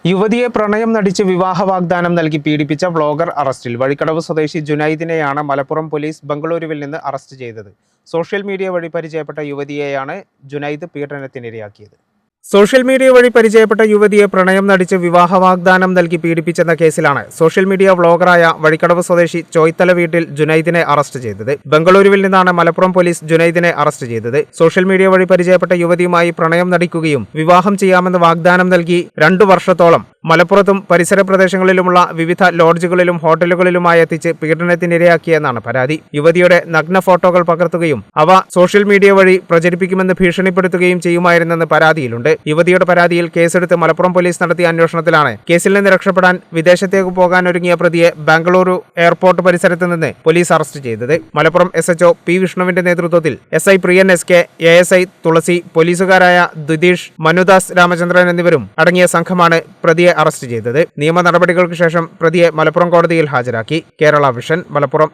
യുവതിയെ പ്രണയം നടിച്ച് വിവാഹ വാഗ്ദാനം നൽകി പീഡിപ്പിച്ച വ്ളോഗർ അറസ്റ്റിൽ. വഴിക്കടവ് സ്വദേശി ജുനൈദിനെയാണ് മലപ്പുറം പോലീസ് ബംഗളൂരുവിൽ നിന്ന് അറസ്റ്റ് ചെയ്തത്. സോഷ്യൽ മീഡിയ വഴി പരിചയപ്പെട്ട യുവതിയെയാണ് ജുനൈദ് പീഡനത്തിനിരയാക്കിയത്. സോഷ്യൽ മീഡിയ വഴി പരിചയപ്പെട്ട യുവതിയെ പ്രണയം നടിച്ച് വിവാഹ വാഗ്ദാനം നൽകി പീഡിപ്പിച്ചെന്ന കേസിലാണ് സോഷ്യൽ മീഡിയ വ്ളോഗറായ വഴിക്കടവ് സ്വദേശി ചോയ്ത്തല വീട്ടിൽ ജുനൈദിനെ അറസ്റ്റ് ചെയ്തത്. ബംഗളൂരുവിൽ നിന്നാണ് മലപ്പുറം പോലീസ് ജുനൈദിനെ അറസ്റ്റ് ചെയ്തത്. സോഷ്യൽ മീഡിയ വഴി പരിചയപ്പെട്ട യുവതിയുമായി പ്രണയം നടിക്കുകയും വിവാഹം ചെയ്യാമെന്ന് വാഗ്ദാനം നൽകി 2 വർഷത്തോളം മലപ്പുറത്തും പരിസര പ്രദേശങ്ങളിലുമുള്ള വിവിധ ലോഡ്ജുകളിലും ഹോട്ടലുകളിലുമായി എത്തിച്ച് പീഡനത്തിനിരയാക്കിയെന്നാണ് പരാതി. യുവതിയുടെ നഗ്ന ഫോട്ടോകൾ പകർത്തുകയും അവ സോഷ്യൽ മീഡിയ വഴി പ്രചരിപ്പിക്കുമെന്ന് ഭീഷണിപ്പെടുത്തുകയും ചെയ്യുമായിരുന്നെന്ന് പരാതിയിലുണ്ട്. യുവതിയുടെ പരാതിയിൽ കേസെടുത്ത് മലപ്പുറം പോലീസ് നടത്തിയ അന്വേഷണത്തിലാണ് കേസിൽ നിന്ന് രക്ഷപ്പെടാൻ വിദേശത്തേക്ക് പോകാൻ ഒരുങ്ങിയ പ്രതിയെ ബാംഗ്ലൂരു എയർപോർട്ട് പരിസരത്ത് നിന്ന് പോലീസ് അറസ്റ്റ് ചെയ്തത്. മലപ്പുറം SHO P വിഷ്ണുവിന്റെ നേതൃത്വത്തിൽ SI പ്രിയൻ SK, ASI തുളസി, പോലീസുകാരായ ദ്വിതീഷ്, മനുദാസ് രാമചന്ദ്രൻ എന്നിവരും അടങ്ങിയ സംഘമാണ് പ്രതിയെ അറസ്റ്റ് ചെയ്തത്. നിയമ നടപടികൾക്ക് ശേഷം പ്രതിയെ മലപ്പുറം കോടതിയിൽ ഹാജരാക്കി. കേരള വിഷൻ, മലപ്പുറം.